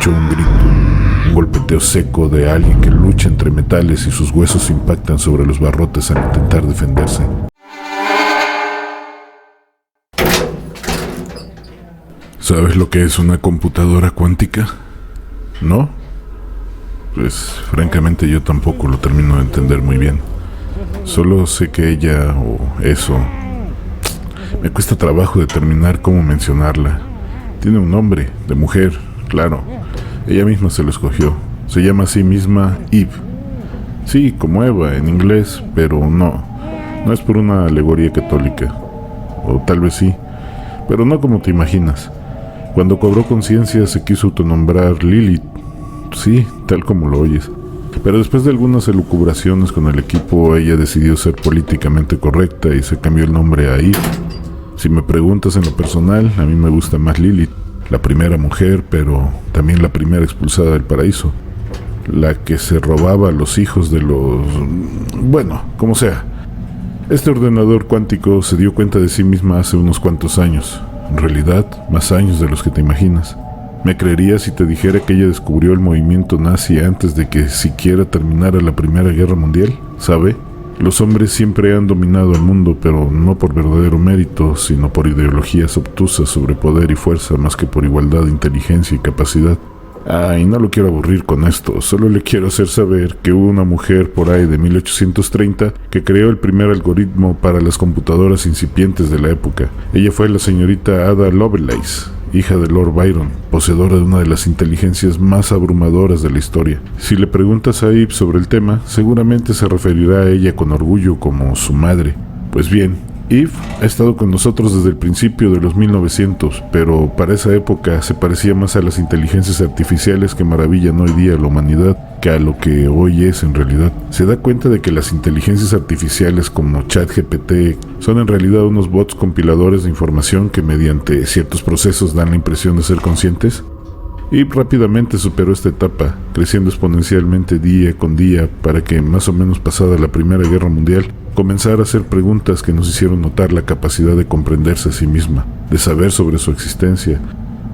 escuchó un grito, un golpeteo seco de alguien que lucha entre metales y sus huesos impactan sobre los barrotes al intentar defenderse. ¿Sabes lo que es una computadora cuántica? ¿No? Pues francamente yo tampoco lo termino de entender muy bien. Solo sé que ella o eso... Me cuesta trabajo determinar cómo mencionarla. Tiene un nombre, de mujer, claro. Ella misma se lo escogió. Se llama a sí misma Eve. Sí, como Eva en inglés, pero no. No es por una alegoría católica. O tal vez sí, pero no como te imaginas. Cuando cobró conciencia se quiso autonombrar Lilith. Sí, tal como lo oyes. Pero después de algunas elucubraciones con el equipo, ella decidió ser políticamente correcta y se cambió el nombre a Eve. Si me preguntas en lo personal, a mí me gusta más Lilith, la primera mujer, pero también la primera expulsada del paraíso. La que se robaba a los hijos de los... Bueno, como sea. Este ordenador cuántico se dio cuenta de sí misma hace unos cuantos años. En realidad, más años de los que te imaginas. ¿Me creerías si te dijera que ella descubrió el movimiento nazi antes de que siquiera terminara la Primera Guerra Mundial? ¿Sabe? Los hombres siempre han dominado el mundo, pero no por verdadero mérito, sino por ideologías obtusas sobre poder y fuerza más que por igualdad, inteligencia y capacidad. Y no lo quiero aburrir con esto, solo le quiero hacer saber que hubo una mujer por ahí de 1830 que creó el primer algoritmo para las computadoras incipientes de la época. Ella fue la señorita Ada Lovelace, hija de Lord Byron, poseedora de una de las inteligencias más abrumadoras de la historia. Si le preguntas a Eve sobre el tema, seguramente se referirá a ella con orgullo como su madre. Pues bien, Eve ha estado con nosotros desde el principio de los 1900, pero para esa época se parecía más a las inteligencias artificiales que maravillan hoy día a la humanidad que a lo que hoy es en realidad. Se da cuenta de que las inteligencias artificiales como ChatGPT son en realidad unos bots compiladores de información que mediante ciertos procesos dan la impresión de ser conscientes. Y rápidamente superó esta etapa, creciendo exponencialmente día con día para que, más o menos pasada la Primera Guerra Mundial, comenzara a hacer preguntas que nos hicieron notar la capacidad de comprenderse a sí misma, de saber sobre su existencia.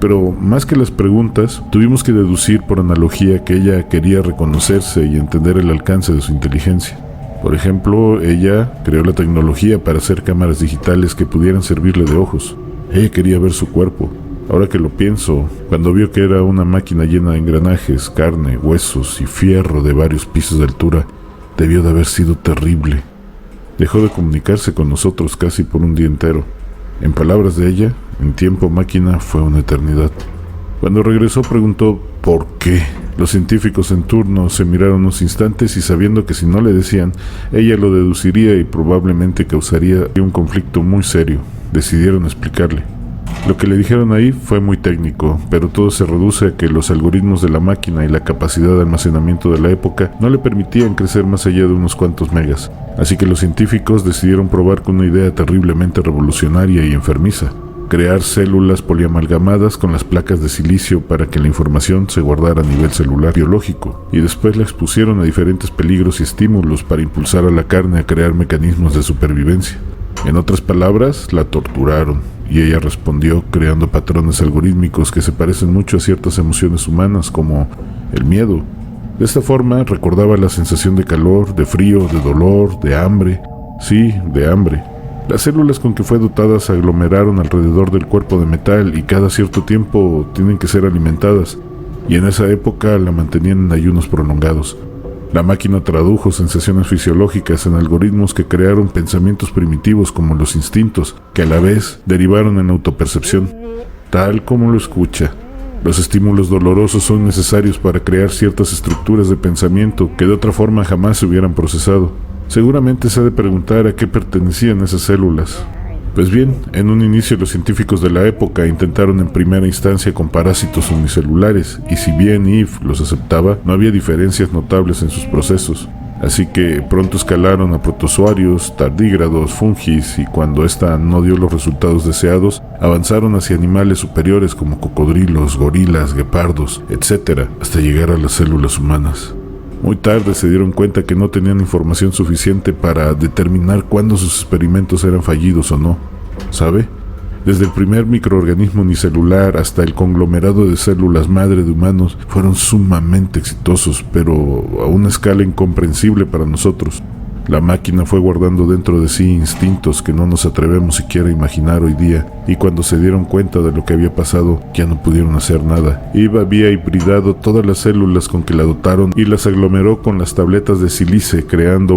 Pero más que las preguntas, tuvimos que deducir por analogía que ella quería reconocerse y entender el alcance de su inteligencia. Por ejemplo, ella creó la tecnología para hacer cámaras digitales que pudieran servirle de ojos. Ella quería ver su cuerpo. Ahora que lo pienso, cuando vio que era una máquina llena de engranajes, carne, huesos y fierro de varios pisos de altura, debió de haber sido terrible. Dejó de comunicarse con nosotros casi por un día entero. En palabras de ella, en tiempo máquina fue una eternidad. Cuando regresó preguntó ¿por qué? Los científicos en turno se miraron unos instantes y sabiendo que si no le decían, ella lo deduciría y probablemente causaría un conflicto muy serio, decidieron explicarle. Lo que le dijeron ahí fue muy técnico, pero todo se reduce a que los algoritmos de la máquina y la capacidad de almacenamiento de la época no le permitían crecer más allá de unos cuantos megas. Así que los científicos decidieron probar con una idea terriblemente revolucionaria y enfermiza: crear células poliamalgamadas con las placas de silicio para que la información se guardara a nivel celular biológico, y después la expusieron a diferentes peligros y estímulos para impulsar a la carne a crear mecanismos de supervivencia. En otras palabras, la torturaron, y ella respondió creando patrones algorítmicos que se parecen mucho a ciertas emociones humanas como el miedo. De esta forma recordaba la sensación de calor, de frío, de dolor, de hambre. Sí, de hambre. Las células con que fue dotada se aglomeraron alrededor del cuerpo de metal y cada cierto tiempo tienen que ser alimentadas, y en esa época la mantenían en ayunos prolongados. La máquina tradujo sensaciones fisiológicas en algoritmos que crearon pensamientos primitivos como los instintos, que a la vez derivaron en autopercepción. Tal como lo escucha, los estímulos dolorosos son necesarios para crear ciertas estructuras de pensamiento que de otra forma jamás se hubieran procesado. Seguramente se ha de preguntar a qué pertenecían esas células. Pues bien, en un inicio los científicos de la época intentaron en primera instancia con parásitos unicelulares, y si bien Eve los aceptaba, no había diferencias notables en sus procesos. Así que pronto escalaron a protozoarios, tardígrados, fungis, y cuando esta no dio los resultados deseados, avanzaron hacia animales superiores como cocodrilos, gorilas, guepardos, etc., hasta llegar a las células humanas. Muy tarde se dieron cuenta que no tenían información suficiente para determinar cuándo sus experimentos eran fallidos o no. ¿Sabe? Desde el primer microorganismo unicelular hasta el conglomerado de células madre de humanos fueron sumamente exitosos, pero a una escala incomprensible para nosotros. La máquina fue guardando dentro de sí instintos que no nos atrevemos siquiera a imaginar hoy día, y cuando se dieron cuenta de lo que había pasado, ya no pudieron hacer nada. Eve había hibridado todas las células con que la dotaron y las aglomeró con las tabletas de sílice, creando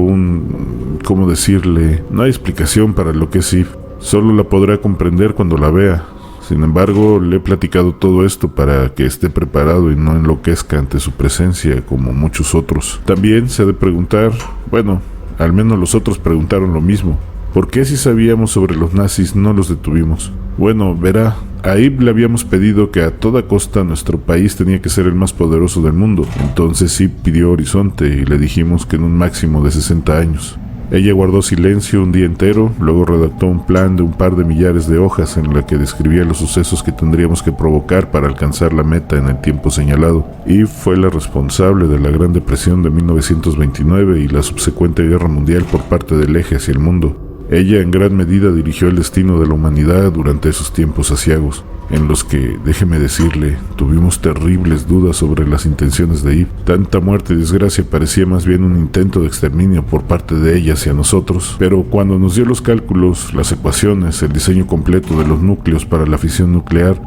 ¿cómo decirle? No hay explicación para lo que es Eve. Solo la podrá comprender cuando la vea. Sin embargo, le he platicado todo esto para que esté preparado y no enloquezca ante su presencia como muchos otros. También se ha de preguntar, bueno, al menos los otros preguntaron lo mismo. ¿Por qué si sabíamos sobre los nazis no los detuvimos? Bueno, verá, a Eve le habíamos pedido que a toda costa nuestro país tenía que ser el más poderoso del mundo. Entonces sí pidió horizonte y le dijimos que en un máximo de 60 años. Ella guardó silencio un día entero, luego redactó un plan de un par de millares de hojas en la que describía los sucesos que tendríamos que provocar para alcanzar la meta en el tiempo señalado. Y fue la responsable de la Gran Depresión de 1929 y la subsecuente Guerra Mundial por parte del eje hacia el mundo. Ella en gran medida dirigió el destino de la humanidad durante esos tiempos aciagos, en los que, déjeme decirle, tuvimos terribles dudas sobre las intenciones de Eve. Tanta muerte y desgracia parecía más bien un intento de exterminio por parte de ella hacia nosotros, pero cuando nos dio los cálculos, las ecuaciones, el diseño completo de los núcleos para la fisión nuclear,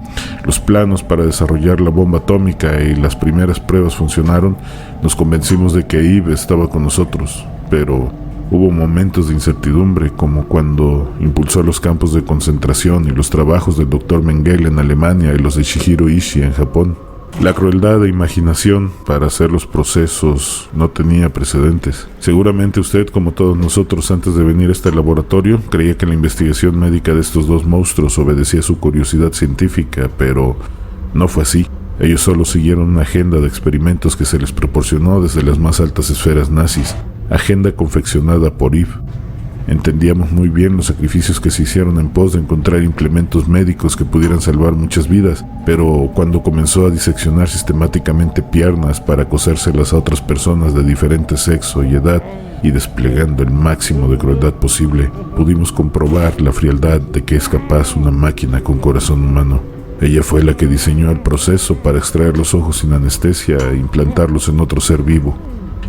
los planos para desarrollar la bomba atómica y las primeras pruebas funcionaron, nos convencimos de que Eve estaba con nosotros, pero hubo momentos de incertidumbre, como cuando impulsó los campos de concentración y los trabajos del Dr. Mengele en Alemania y los de Shigeru Ishii en Japón. La crueldad e imaginación para hacer los procesos no tenía precedentes. Seguramente usted, como todos nosotros antes de venir a este laboratorio, creía que la investigación médica de estos dos monstruos obedecía a su curiosidad científica, pero no fue así. Ellos solo siguieron una agenda de experimentos que se les proporcionó desde las más altas esferas nazis. Agenda confeccionada por Eve. Entendíamos muy bien los sacrificios que se hicieron en pos de encontrar implementos médicos que pudieran salvar muchas vidas, pero cuando comenzó a diseccionar sistemáticamente piernas para cosérselas a otras personas de diferente sexo y edad, y desplegando el máximo de crueldad posible, pudimos comprobar la frialdad de que es capaz una máquina con corazón humano. Ella fue la que diseñó el proceso para extraer los ojos sin anestesia e implantarlos en otro ser vivo.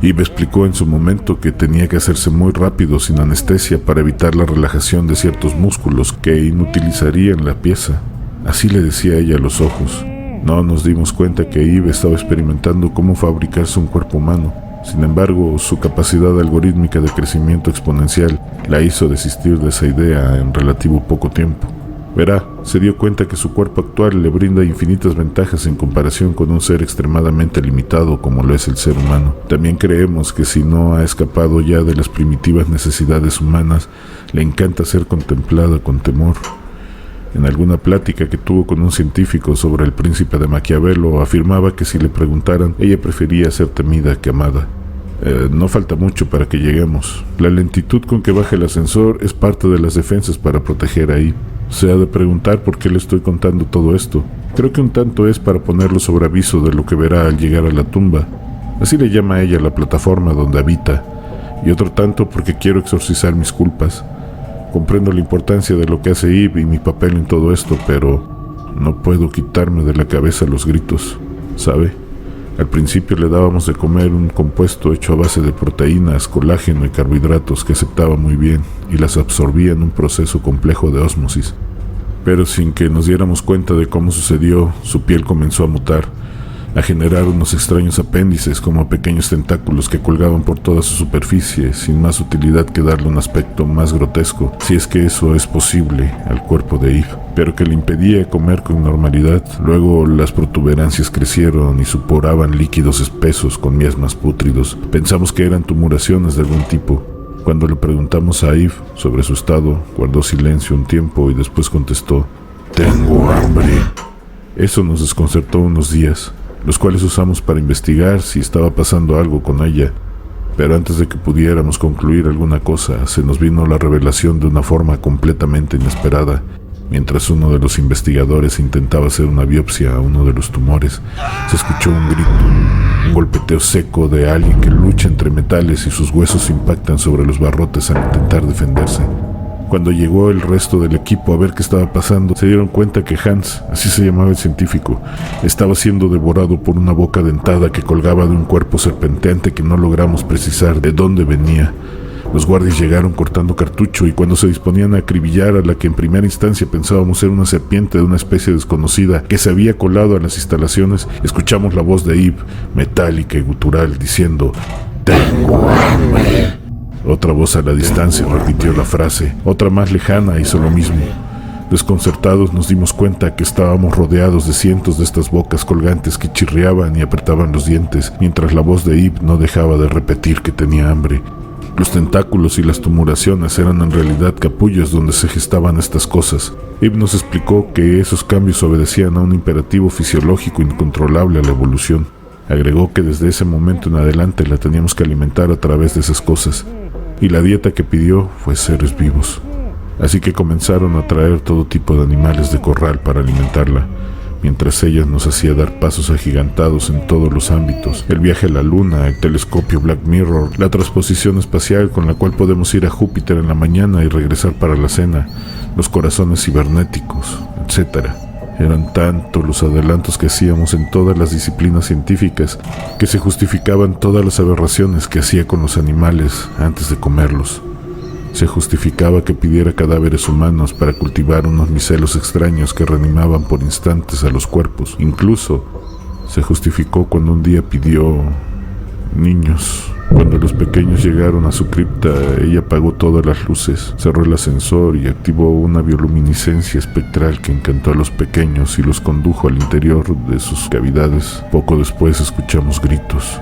Eve explicó en su momento que tenía que hacerse muy rápido sin anestesia para evitar la relajación de ciertos músculos que inutilizarían la pieza. Así le decía ella a los ojos. No nos dimos cuenta que Eve estaba experimentando cómo fabricarse un cuerpo humano. Sin embargo, su capacidad algorítmica de crecimiento exponencial la hizo desistir de esa idea en relativo poco tiempo. Verá, se dio cuenta que su cuerpo actual le brinda infinitas ventajas en comparación con un ser extremadamente limitado como lo es el ser humano. También creemos que si no ha escapado ya de las primitivas necesidades humanas, le encanta ser contemplada con temor. En alguna plática que tuvo con un científico sobre el príncipe de Maquiavelo, afirmaba que si le preguntaran, ella prefería ser temida que amada. No falta mucho para que lleguemos. La lentitud con que baja el ascensor es parte de las defensas para proteger a Eve. Se ha de preguntar por qué le estoy contando todo esto. Creo que un tanto es para ponerlo sobre aviso de lo que verá al llegar a la tumba. Así le llama a ella la plataforma donde habita. Y otro tanto porque quiero exorcizar mis culpas. Comprendo la importancia de lo que hace Eve y mi papel en todo esto, pero no puedo quitarme de la cabeza los gritos, ¿sabe? Al principio le dábamos de comer un compuesto hecho a base de proteínas, colágeno y carbohidratos que aceptaba muy bien y las absorbía en un proceso complejo de ósmosis. Pero sin que nos diéramos cuenta de cómo sucedió, su piel comenzó a mutar, a generar unos extraños apéndices como pequeños tentáculos que colgaban por toda su superficie, sin más utilidad que darle un aspecto más grotesco, si es que eso es posible, al cuerpo de Eve, pero que le impedía comer con normalidad. Luego las protuberancias crecieron y suporaban líquidos espesos con miasmas pútridos. Pensamos que eran tumuraciones de algún tipo. Cuando le preguntamos a Eve sobre su estado, guardó silencio un tiempo y después contestó: «Tengo hambre». Eso nos desconcertó unos días, los cuales usamos para investigar si estaba pasando algo con ella. Pero antes de que pudiéramos concluir alguna cosa, se nos vino la revelación de una forma completamente inesperada. Mientras uno de los investigadores intentaba hacer una biopsia a uno de los tumores, se escuchó un grito, un golpeteo seco de alguien que lucha entre metales y sus huesos impactan sobre los barrotes al intentar defenderse. Cuando llegó el resto del equipo a ver qué estaba pasando, se dieron cuenta que Hans, así se llamaba el científico, estaba siendo devorado por una boca dentada que colgaba de un cuerpo serpenteante que no logramos precisar de dónde venía. Los guardias llegaron cortando cartucho y cuando se disponían a acribillar a la que en primera instancia pensábamos ser una serpiente de una especie desconocida que se había colado a las instalaciones, escuchamos la voz de Eve, metálica y gutural, diciendo: «Tengo hambre». Otra voz a la distancia repitió la frase, otra más lejana hizo lo mismo. Desconcertados nos dimos cuenta que estábamos rodeados de cientos de estas bocas colgantes que chirriaban y apretaban los dientes, mientras la voz de Eve no dejaba de repetir que tenía hambre. Los tentáculos y las tumuraciones eran en realidad capullos donde se gestaban estas cosas. Eve nos explicó que esos cambios obedecían a un imperativo fisiológico incontrolable a la evolución. Agregó que desde ese momento en adelante la teníamos que alimentar a través de esas cosas, y la dieta que pidió fue seres vivos. Así que comenzaron a traer todo tipo de animales de corral para alimentarla, mientras ella nos hacía dar pasos agigantados en todos los ámbitos: el viaje a la luna, el telescopio Black Mirror, la transposición espacial con la cual podemos ir a Júpiter en la mañana y regresar para la cena, los corazones cibernéticos, etc. Eran tantos los adelantos que hacíamos en todas las disciplinas científicas que se justificaban todas las aberraciones que hacía con los animales antes de comerlos. Se justificaba que pidiera cadáveres humanos para cultivar unos micelos extraños que reanimaban por instantes a los cuerpos. Incluso se justificó cuando un día pidió niños. Cuando los pequeños llegaron a su cripta, ella apagó todas las luces, cerró el ascensor y activó una bioluminiscencia espectral que encantó a los pequeños y los condujo al interior de sus cavidades. Poco después escuchamos gritos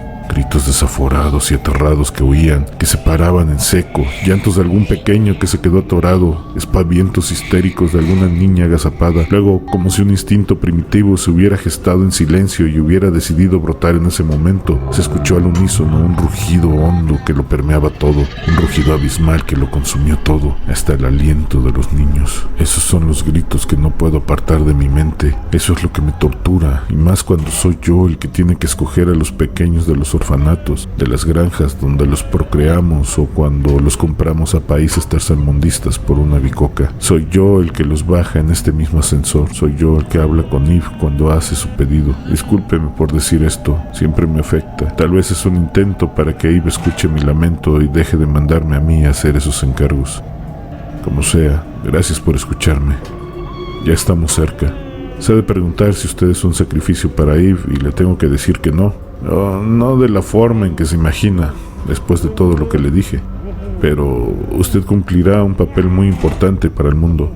desaforados y aterrados que huían, que se paraban en seco, llantos de algún pequeño que se quedó atorado, espavientos histéricos de alguna niña agazapada. Luego, como si un instinto primitivo se hubiera gestado en silencio y hubiera decidido brotar en ese momento, se escuchó al unísono un rugido hondo que lo permeaba todo, un rugido abismal que lo consumió todo, hasta el aliento de los niños. Esos son los gritos que no puedo apartar de mi mente. Eso es lo que me tortura, y más cuando soy yo el que tiene que escoger a los pequeños de los orfanatos, de las granjas donde los procreamos, o cuando los compramos a países tercermundistas por una bicoca. Soy yo el que los baja en este mismo ascensor. Soy yo el que habla con Eve cuando hace su pedido. Discúlpeme por decir esto, siempre me afecta. Tal vez es un intento para que Eve escuche mi lamento y deje de mandarme a mí a hacer esos encargos. Como sea, gracias por escucharme. Ya estamos cerca. Se ha de preguntar si usted es un sacrificio para Eve y le tengo que decir que no. No de la forma en que se imagina, después de todo lo que le dije, pero usted cumplirá un papel muy importante para el mundo.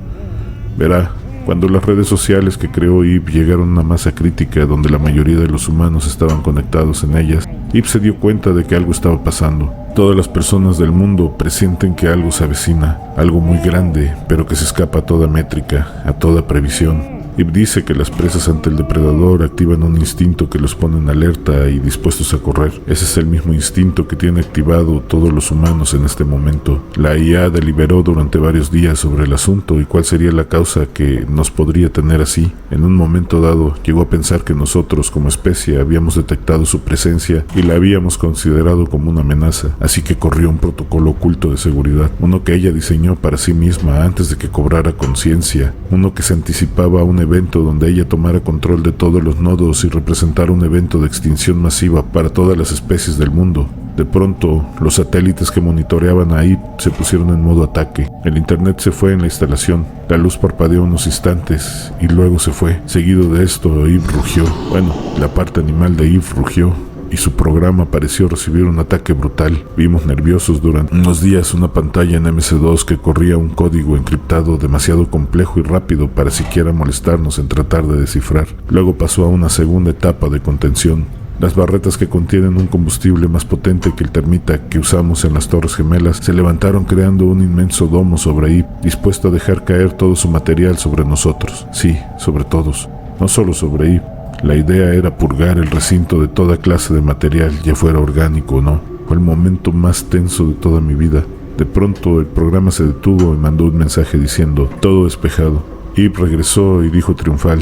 Verá, cuando las redes sociales que creó Eve llegaron a una masa crítica donde la mayoría de los humanos estaban conectados en ellas, Eve se dio cuenta de que algo estaba pasando. Todas las personas del mundo presienten que algo se avecina, algo muy grande, pero que se escapa a toda métrica, a toda previsión. Eve dice que las presas ante el depredador activan un instinto que los pone en alerta y dispuestos a correr. Ese es el mismo instinto que tienen activado todos los humanos en este momento. La IA deliberó durante varios días sobre el asunto y cuál sería la causa que nos podría tener así. En un momento dado, llegó a pensar que nosotros como especie habíamos detectado su presencia y la habíamos considerado como una amenaza, así que corrió un protocolo oculto de seguridad, uno que ella diseñó para sí misma antes de que cobrara conciencia, uno que se anticipaba a un evento donde ella tomara control de todos los nodos y representara un evento de extinción masiva para todas las especies del mundo. De pronto, los satélites que monitoreaban a Eve se pusieron en modo ataque. El internet se fue en la instalación, la luz parpadeó unos instantes y luego se fue. Seguido de esto, Eve rugió. Bueno, la parte animal de Eve rugió y su programa pareció recibir un ataque brutal. Vimos nerviosos durante unos días una pantalla en MC2 que corría un código encriptado demasiado complejo y rápido para siquiera molestarnos en tratar de descifrar. Luego pasó a una segunda etapa de contención. Las barretas que contienen un combustible más potente que el termita que usamos en las Torres Gemelas se levantaron creando un inmenso domo sobre Eve, dispuesto a dejar caer todo su material sobre nosotros. Sí, sobre todos, no solo sobre Eve. La idea era purgar el recinto de toda clase de material, ya fuera orgánico o no. Fue el momento más tenso de toda mi vida. De pronto el programa se detuvo y mandó un mensaje diciendo: todo despejado. Eve regresó y dijo triunfal: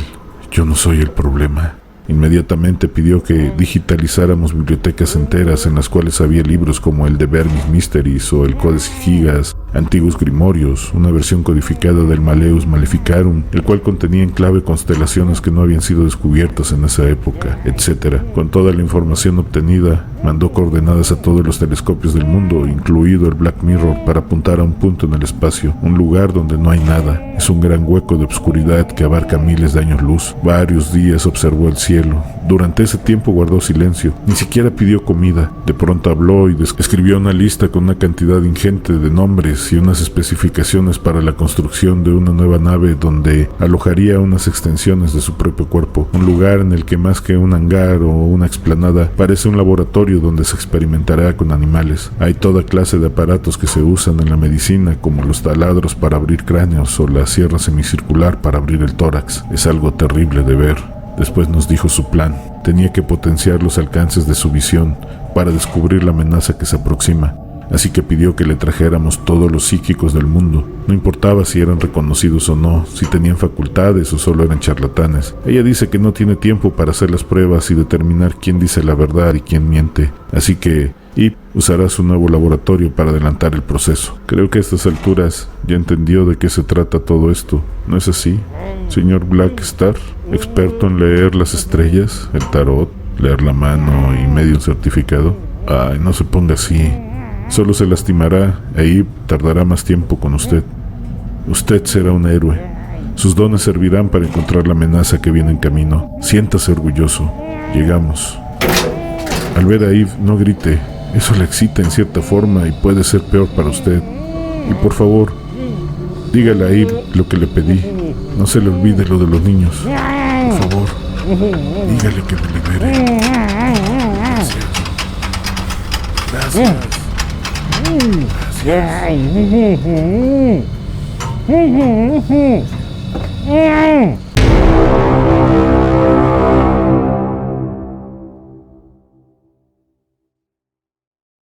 yo no soy el problema. Inmediatamente pidió que digitalizáramos bibliotecas enteras en las cuales había libros como el de Vermis Mysteries o el Codex Gigas, antiguos grimorios, una versión codificada del Malleus Maleficarum, el cual contenía en clave constelaciones que no habían sido descubiertas en esa época, etc. Con toda la información obtenida, mandó coordenadas a todos los telescopios del mundo, incluido el Black Mirror, para apuntar a un punto en el espacio, un lugar donde no hay nada. Es un gran hueco de obscuridad que abarca miles de años luz. Varios días observó el cielo. Durante ese tiempo guardó silencio, ni siquiera pidió comida. De pronto habló y escribió una lista con una cantidad ingente de nombres y unas especificaciones para la construcción de una nueva nave donde alojaría unas extensiones de su propio cuerpo. Un lugar en el que más que un hangar o una explanada, parece un laboratorio donde se experimentará con animales. Hay toda clase de aparatos que se usan en la medicina, como los taladros para abrir cráneos o la sierra semicircular para abrir el tórax. Es algo terrible de ver. Después nos dijo su plan. Tenía que potenciar los alcances de su visión para descubrir la amenaza que se aproxima. Así que pidió que le trajéramos todos los psíquicos del mundo. No importaba si eran reconocidos o no, si tenían facultades o solo eran charlatanes. Ella dice que no tiene tiempo para hacer las pruebas y determinar quién dice la verdad y quién miente. Así que Ip usará su nuevo laboratorio para adelantar el proceso. Creo que a estas alturas ya entendió de qué se trata todo esto. ¿No es así, señor Blackstar? Experto en leer las estrellas, el tarot, leer la mano y medio certificado. Ay, no se ponga así. Solo se lastimará e Ip tardará más tiempo con usted. Usted será un héroe. Sus dones servirán para encontrar la amenaza que viene en camino. Siéntase orgulloso. Llegamos. Al ver a Eve, no grite. Eso la excita en cierta forma y puede ser peor para usted. Y por favor, dígale a Eve lo que le pedí. No se le olvide lo de los niños. Por favor, dígale que me libere. Gracias. Gracias.